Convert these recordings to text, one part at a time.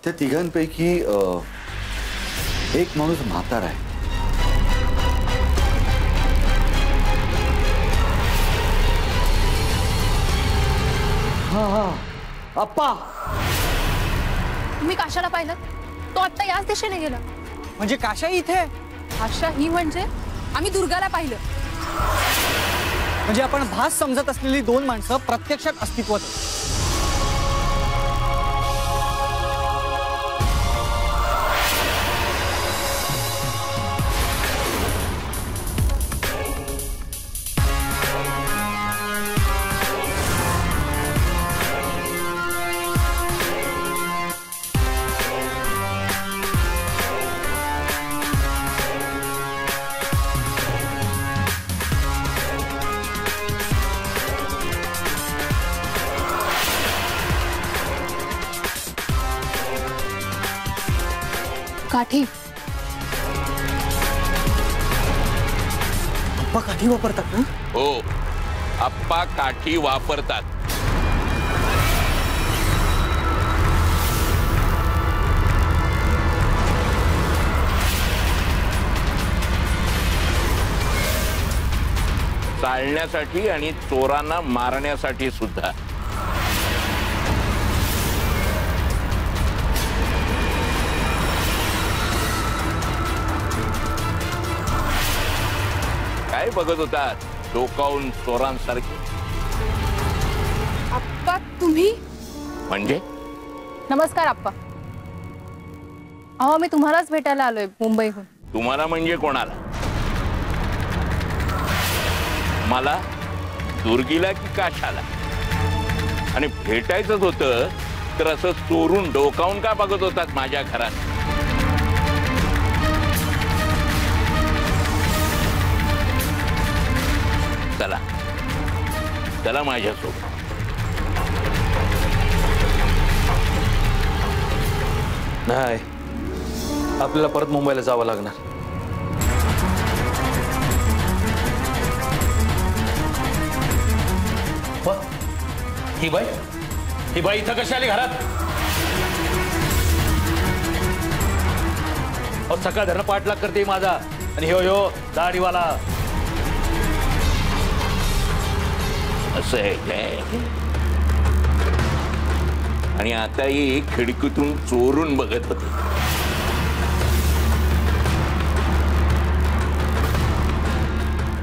त्या तिघांपैकी एक माणूस म्हातारा आहे. अप्पा, तुम्ही काशाला पाहिलं? तो आता याच दिशेने गेला. म्हणजे काशा इथे? काशा ही म्हणजे आम्ही दुर्गाला पाहिलं. म्हणजे आपण भास समजत असलेली दोन माणसं प्रत्यक्षात अस्तित्वात. काठी. अप्पा काठी वापरतात ना? हो, अप्पा काठी वापरतात. चालण्यासाठी आणि चोरांना मारण्यासाठी सुद्धा. काय बघत होतात डोकावून चोरांसारखे? आप्पा तुम्ही? म्हणजे? नमस्कार आप्पा. अहो मी तुम्हालाच भेटायला आलोय मुंबईहून. तुम्हाला म्हणजे कोणाला? मला, दुर्गीला की काशाला? आणि भेटायचंच होतं तर असं चोरून डोकावून का बघत होतात माझ्या घरात? चला चला माझ्यासोबत. नाही, आपल्याला परत मुंबईला जावं लागणार. ही बाई इथं कशी आली घरात? सकाळ धरण पाठलाग करते माझा. आणि हो दाढीवाला. असं आहे काय? आणि आताही खिडकीतून चोरून बघत होते.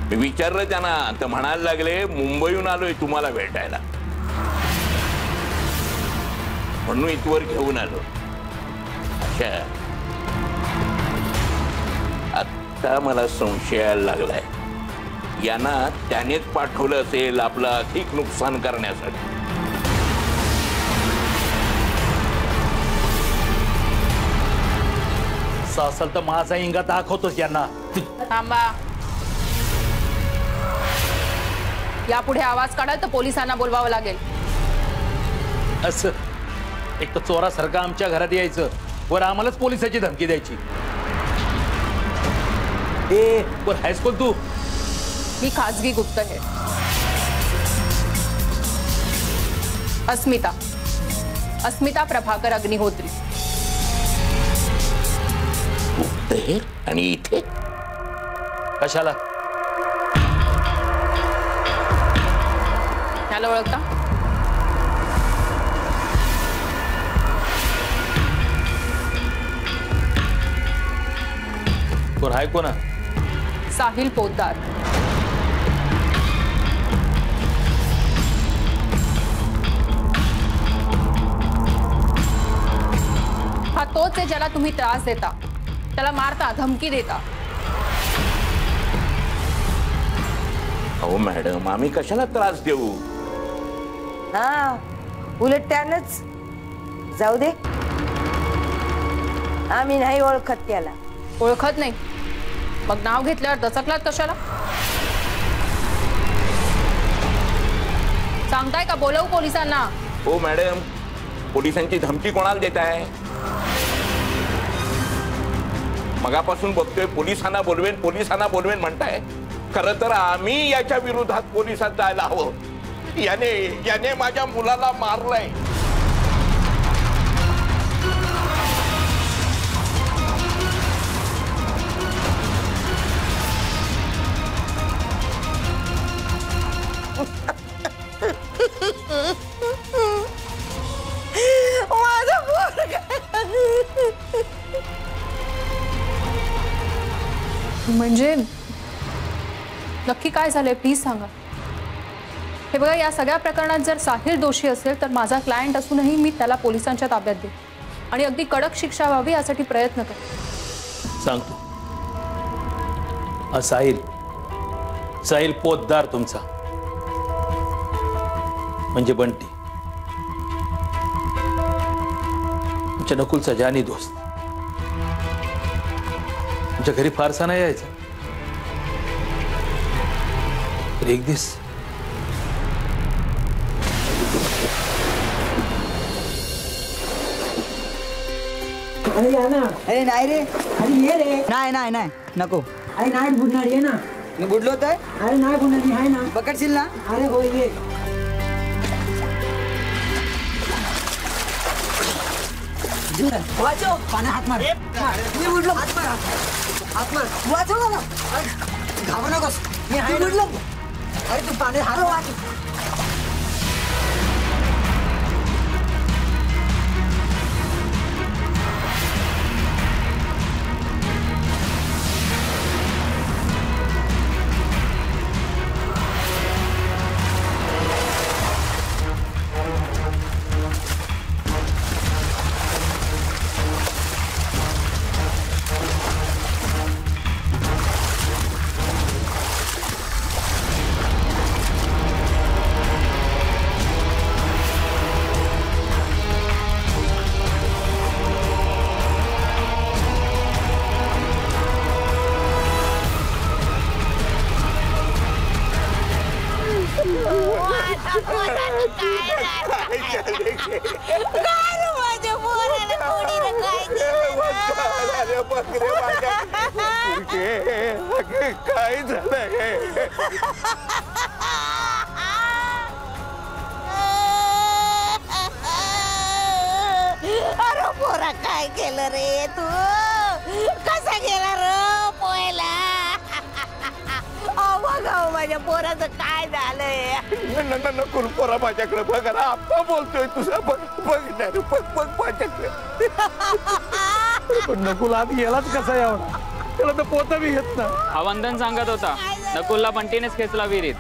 मी विचारलं त्यांना तर म्हणायला लागले मुंबईहून आलोय तुम्हाला भेटायला, म्हणून इथवर घेऊन आलो. अच्छा, आता मला संशय यायला लागलाय. यांना त्यानेच पाठवलं असेल आपलं अधिक नुकसान करण्यासाठी. असेल तर माझा इंगा दाखवतोच यांना. थांबा. यापुढे आवाज काढाल तर पोलिसांना बोलवावं लागेल. असं एक तर चोरासारखं आमच्या घरात यायचं, वर आम्हालाच पोलिसाची धमकी द्यायची. ए वर हायस्कूल तू? ही खासगी गुप्त आहे. अस्मिता प्रभाकर अग्निहोत्री. गुप्तहेर आणि इथे कशाला? त्याला ओळखता? कोण आहे? कोणा? साहिल पोद्दार. हा तोच आहे ज्याला तुम्ही त्रास देता, त्याला मारता, धमकी देता. अहो मॅडम, आम्ही कशाला त्रास देऊ? हा, उलट त्यानंच. जाऊ दे, आम्ही नाही ओळखत त्याला. ओळखत नाही मग नाव घेतल्यावर दचकलात कशाला? सांगताय का? बोलवू पोलिसांना? हो मॅडम, पोलिसांची धमकी कोणाला देताय? मगापासून बघतोय पोलिसांना बोलवेन म्हणताय. खरं तर आम्ही याच्या विरोधात पोलिसात जायला हवं. याने माझ्या मुलाला मारलंय. माझं पोरगं. म्हणजे नक्की काय झालंय प्लीज सांगा. हे बघा, या सगळ्या प्रकरणात जर साहिल दोषी असेल तर माझा क्लायंट असूनही मी त्याला पोलिसांच्या ताब्यात देईन आणि अगदी कडक शिक्षा व्हावी यासाठी प्रयत्न कर. सांगतो, साहिल साहिल पोतदार तुमचा म्हणजे बंटी, तुमच्या नकुलचा जानी दोस्त. तुमच्या घरी फारसा नाही यायचा, तर एक दिवस अरे या ना. अरे नाही रे, अरे ये रे. नाही नाही नाही नको. अरे नाही बुडणार, ये ना. मी बुडलो तर अरे नाही बुडणार, मी आहे ना. पकडशील ना. अरे हो ये. वाचव, पाण्यात हात मार. मी बुडलो. हात मार, हात मार. वाचव मला. घाबरू नकोस, मी बुडलो. अरे तू पाण्यात हात वाचव. काय झालंय? अरे पोरा काय केलं रे तू? कसा गेला र पोयला? बघा माझ्या पोराचं काय झालंय. नकुल पोरा माझ्याकडे बघा ना, आप्पा बोलतोय तुझा. बघ माझ्याकडे. पण नकुल आत गेलाच कसा एवढा? त्याला तर पोता बी घेत ना. हा वंदन सांगत होता नकुलला बंटीनेच खेचला विहिरीत.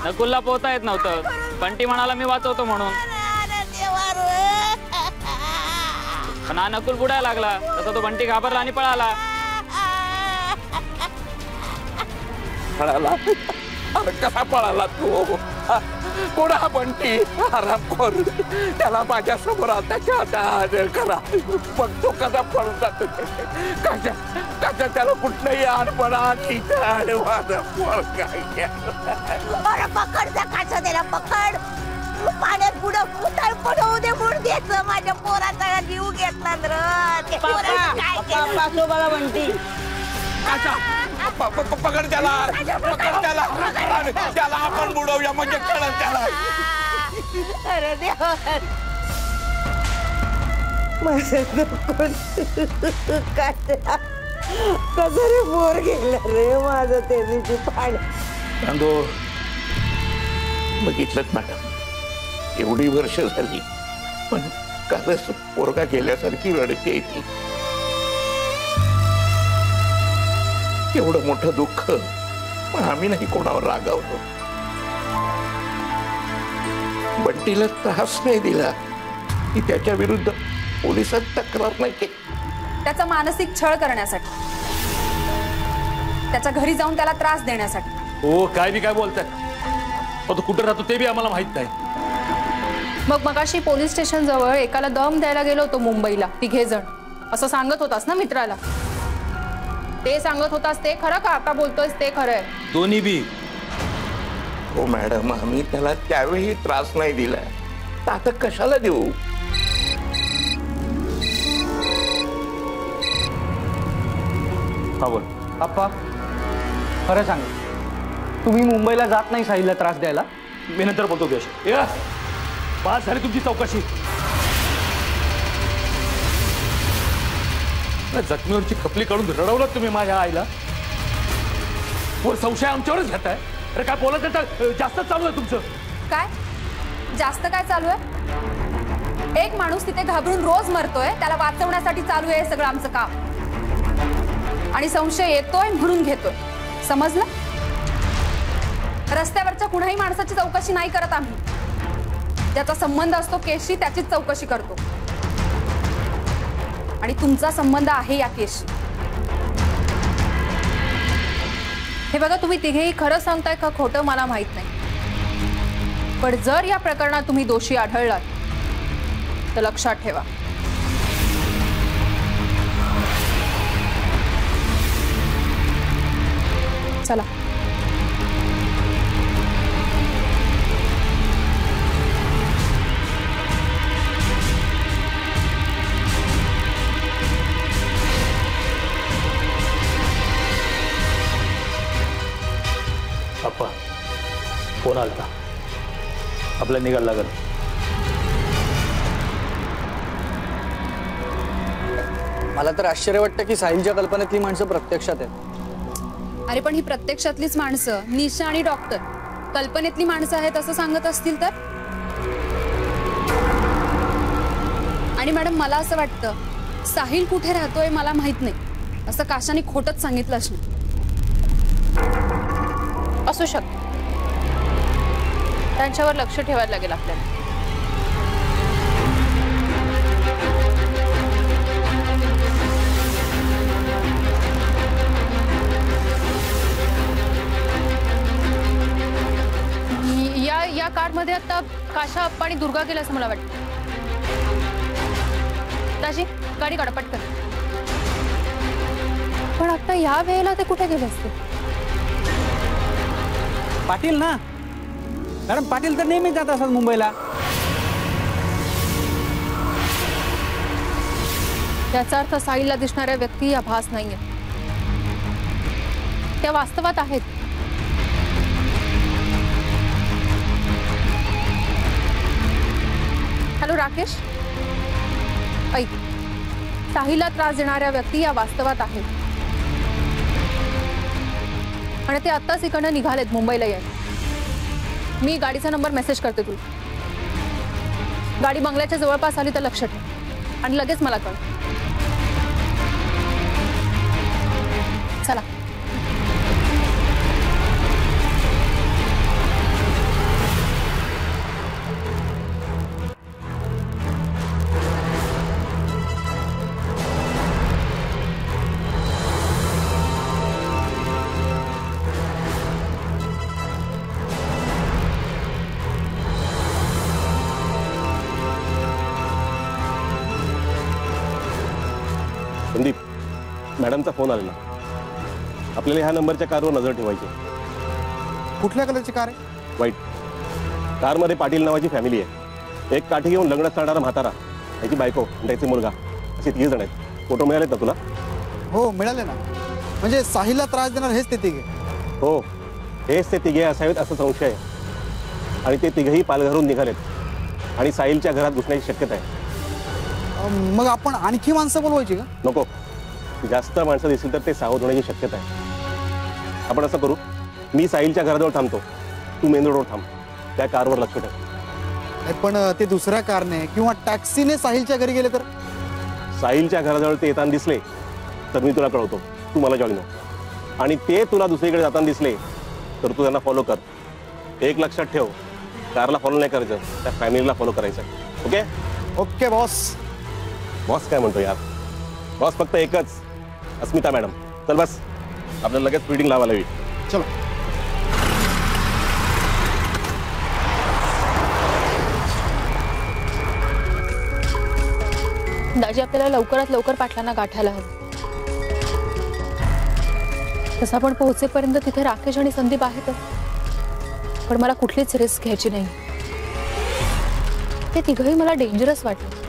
नकुलला पोहता येत नव्हतं, बंटी म्हणाला मी वाचवतो म्हणून. पण हा नकुल बुडायला लागला, तसा तो बंटी घाबरला आणि पळाला. अरे कसा पळाला तू? कोणा बंटी आरामखोर, त्याला माझ्या समोर आता करा. बघ तो कसा पळून जातो. कशा त्याला कुठलंही आणपणा आणि माझा पोर काय. अरे पकड त्या काचा, त्याला पकड. पाण्यात पुढं पुतळ पडवू दे मुडद्याचं. माझ्या पोराचा जीव घेतला रे. बघा बंटी. पकड त्याला, पकड त्याला आपण बुडवूया म्हणजे कळलं त्याला. अरे देवा, माझं कसं रे बोर गेलं रे माझं तेलीची पाणी. बघितलं मॅडम, एवढी वर्ष झाली पण कालच पोरगा गेल्यासारखी रडते ती. एवढं मोठं दुःख पण आम्ही नाही कोणावर रागावलो. बंटीला त्रास नाही दिला की त्याच्या विरुद्ध पोलिसात तक्रार नाही केली. त्याचा मानसिक छळ करण्यासाठी, त्याच्या घरी जाऊन त्याला त्रास देण्यासाठी. हो काय बी काय बोलताय? तो कुठे राहतो ते बी आम्हाला माहित नाही. मग मगाशी पोलीस स्टेशन जवळ एकाला दम द्यायला गेलो होतो मुंबईला, 3 जण, असं सांगत होतास ना मित्राला. ते सांगत होतास ते खरं का आता बोलतोयस ते खरं आहे? दोन्ही बी. हो मॅडम, आम्ही त्याला त्यावेळी त्रास नाही दिला, तर आता कशाला देऊ? हा बोल. अप्पा खरं सांग, तुम्ही मुंबईला जात नाही साहिलला त्रास द्यायला? मी नंतर बोलतो यश. पास झाली तुमची चौकशी. जखमीवरची खपली काढून रडवलं तुम्ही माझ्या आईला. वर संशय आमच्यावरच घेताय. अरे काय बोलत आहे? जास्तच चालू आहे तुमचं. काय जास्त काय चालू आहे? एक माणूस तिथे घाबरून रोज मरतोय, त्याला वाचवण्यासाठी चालू आहे सगळं आमचं काम. आणि संशय येतोय म्हणून घेतोय, समजलं? रस्त्यावरच्या कुणाही माणसाची चौकशी नाही करत आम्ही. ज्याचा संबंध असतो केसशी त्याचीच चौकशी करतो. आणि तुमचा संबंध आहे या केसशी. हे बघा, तुम्ही तिघेही खरं सांगताय का खोटं मला माहित नाही, पण जर या प्रकरणात तुम्ही दोषी आढळलात तर लक्षात ठेवा, चला. अप्पा फोन आलता, आपल्याला निघायला लागल. मला तर आश्चर्य वाटतं की साहिलच्या कल्पनेतली माणसं प्रत्यक्षात आहेत. अरे पण ही प्रत्यक्षातलीच माणसं, निशा आणि डॉक्टर कल्पनेतली माणसं आहेत असं सांगत असतील तर? आणि मॅडम, मला असं वाटतं साहिल कुठे राहतोय मला माहित नाही, असं काशाने खोटच सांगितलं असणार. असू शकतं, त्यांच्यावर लक्ष ठेवायला लागेल आपल्याला. या कारमध्ये आता काशा अप्पा आणि दुर्गा गेला असं मला वाटतं. दाजी, गाडी काढा पटकन. पण आता या वेळेला ते कुठे गेले असते? पाटील ना मॅडम, पाटील तर नेहमीच जात असतात मुंबईला. याचा अर्थ साहिलला दिसणाऱ्या व्यक्ती या भास नाहीये, त्या वास्तवात आहेत. हॅलो राकेश, ऐक, साहिलला त्रास देणाऱ्या व्यक्ती या वास्तवात आहेत आणि ते आत्ताच इकडनं निघालेत मुंबईला यायला. मी गाडीचा नंबर मेसेज करते तुला. गाडी बंगल्याच्या जवळपास आली तर लक्ष ठेव आणि लगेच मला कळ. चला. संदीप, मॅडमचा फोन आलेला. आपल्याला ह्या नंबरच्या कारवर नजर ठेवायची. कुठल्या कलरची कार आहे? वाईट. कारमध्ये पाटील नावाची फॅमिली आहे. एक काठी घेऊन लग्न चालणारा म्हातारा, त्याची बायको आणि त्याचे मुलगा, असे 3 जण आहेत. फोटो मिळालेत ना तुला? हो मिळाले ना. म्हणजे साहिलला त्रास देणार हेच ते तिघे? हो, हेच ते तिघे असावेत असं संशय आहे. आणि ते तिघेही पालघरहून निघालेत आणि साहिलच्या घरात घुसण्याची शक्यता आहे. मग आपण आणखी माणसं बोलवायची का? नको, जास्त माणसं दिसतील तर ते सावध होण्याची शक्यता आहे. आपण असं करू, मी साहिलच्या घराजवळ थांबतो, तू मेन रोडवर थांब. त्या कारवर लक्ष ठेव. पण ते दुसऱ्या कारने किंवा टॅक्सीने साहिलच्या घरी गेले तर? साहिलच्या घराजवळ ते येताना दिसले तर मी तुला कळवतो, तू मला जॉईन हो. आणि ते तुला दुसरीकडे जाताना दिसले तर तू त्यांना फॉलो कर. एक लक्षात ठेव, कारला फॉलो नाही करायचं, त्या फॅमिलीला फॉलो करायचं. ओके? Okay boss. बॉस काय म्हणतो यार? बॉस फक्त एकच, अस्मिता मॅडम. चल बस, आपल्याला लगेच मीटिंग लावायला हवी. चलो. दाजी, आपल्याला लवकरात लवकर पाटलांना गाठायला हवं. तसं आपण पोहोचेपर्यंत तिथे राकेश आणि संदीप आहेतच, पण मला कुठलीच रिस्क घ्यायची नाही. ते तिघही मला डेंजरस वाटले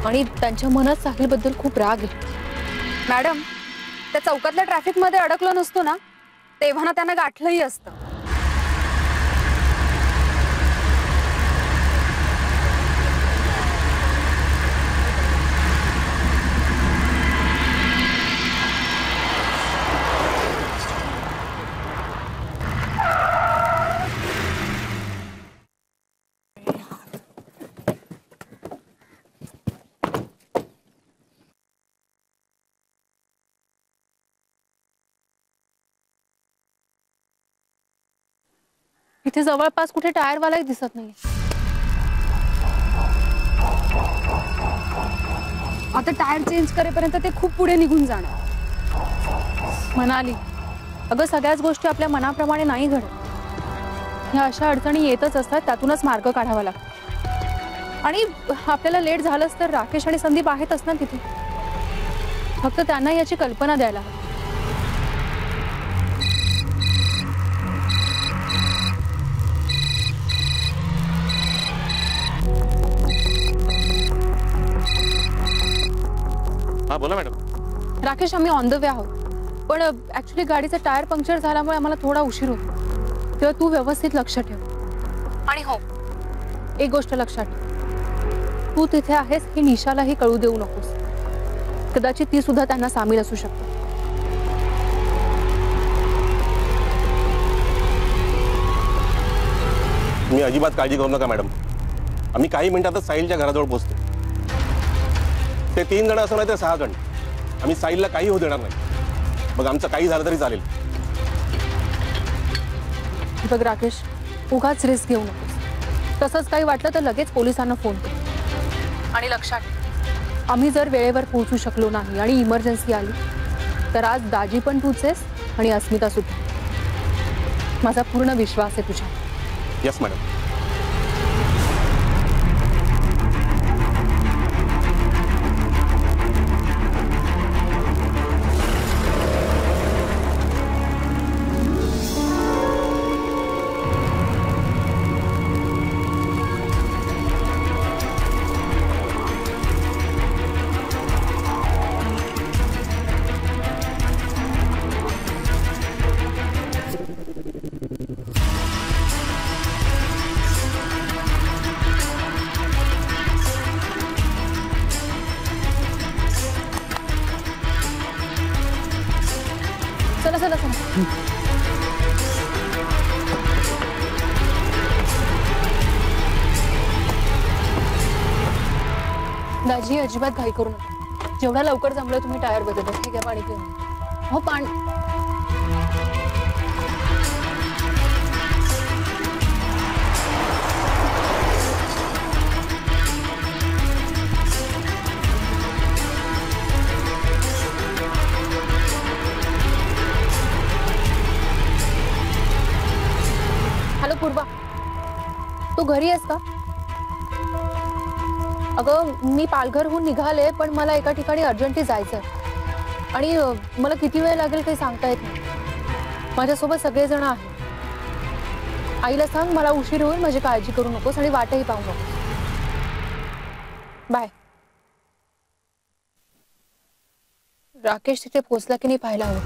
आणि त्यांच्या मनात साहिलबद्दल खूप राग आहे. मॅडम, त्या चौकातल्या ट्रॅफिक मध्ये अडकलो नसतो ना, तेव्हा ना त्यांना गाठलंही असतं. इथे जवळपास कुठे टायरवालाही दिसत नाही. आता टायर चेंज करेपर्यंत ते खूप पुढे निघून जाणार. म्हणाली अगं सगळ्याच गोष्टी आपल्या मनाप्रमाणे नाही घडत. ह्या अशा अडचणी येतच असतात, त्यातूनच मार्ग काढावा लागतो. आणि आपल्याला लेट झालंच तर राकेश आणि संदीप आहेतच ना तिथे. फक्त त्यांना याची कल्पना द्यायला हवी. हा बोला मॅडम. राकेश आम्ही ऑन द वे आहोत, पण ऍक्च्युली गाडीचा टायर पंक्चर झाल्यामुळे आम्हाला थोडा उशीर होतो. तेव्हा तू व्यवस्थित लक्ष ठेव. आणि हो, एक गोष्ट लक्षात ठेव, तू तिथे आहेस हे निशालाही कळू देऊ नकोस. कदाचित ती सुद्धा त्यांना सामील असू शकते. तुम्ही अजिबात काळजी करू नका मॅडम. आम्ही काही मिनिटातच साहिलच्या घराजवळ पोहोचतो. ते 3 जण असं नाही तर 6 जण. आम्ही साहिलला काही होऊ देणार नाही. मग आमचं काही झालं तरी चालेल. बघ राकेश, उगाच रिस्क घेऊ नकोस. तसंच काही वाटलं तर लगेच पोलिसांना फोन कर. आणि लक्षात ठेव, आम्ही जर वेळेवर पोहोचू शकलो नाही आणि इमर्जन्सी आली तर आज दाजी पण तूच आहेस आणि अस्मिता सुद्धा. माझा पूर्ण विश्वास आहे तुझ्या. Yes madam. चला चला चला. दाजी अजिबात घाई करू नका. जेवढा लवकर जमलं तुम्ही टायर बदलत. ठीक आहे, पाणी पिऊन. हो पाणी. हॅलो पूर्वा, तू घरी आहेस का? अगं मी पालघरहून निघाले, पण मला एका ठिकाणी अर्जंटली जायचंय आणि मला किती वेळ लागेल काही सांगता येत नाही. माझ्यासोबत सगळेजण आहेत. आईला सांग मला उशीर होईल, माझी काळजी करू नकोस आणि वाटही पाहू नकोस. बाय. राकेश तिथे पोहोचला की नाही पाहायला हवं.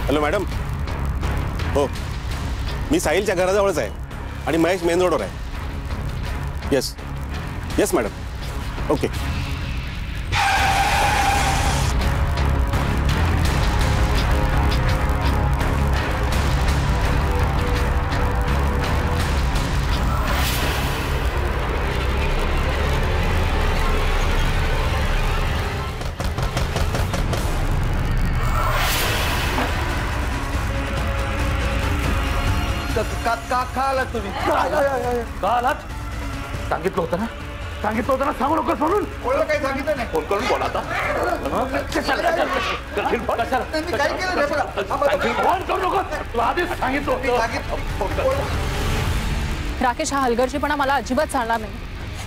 Hello madam. हो, मी साहिलच्या घराजवळच आहे आणि महेश मेन रोडवर आहे. Yes yes madam. ओके. का आलात तुम्ही? का आलात? सांगितलं होतं ना, सांगितलं होतं ना, सांगू नकोस म्हणून. कोणाला काही सांगितलं नाही. फोन करून बोला आता. फोन करू नकोस. तू आधीच सांगितलं होतं. राकेश, हा हलगर्जीपणा मला अजिबात चालणार नाही.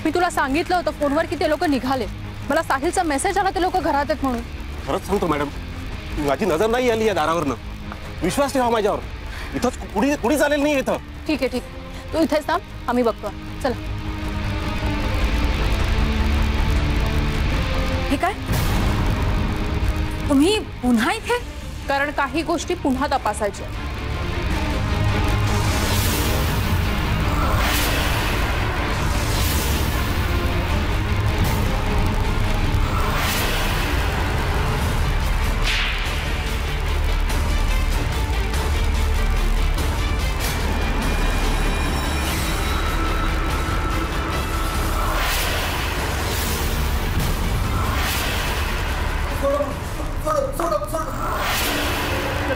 मी तुला सांगितलं होतं फोनवर की ते लोक निघाले. मला साहिलचा मेसेज आला ते लोक घरात आहेत म्हणून. खरंच सांगतो मॅडम, माझी नजर नाही आली या दारावरनं. विश्वास ठेवा माझ्यावर. इथंच कुणी चालेल नाही इथं. ठीक आहे, ठीक. तू इथेच थांब, आम्ही बघतो. चला. हे काय, तुम्ही पुन्हा इथे? कारण काही गोष्टी पुन्हा तपासायच्या.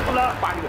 तुला पाणी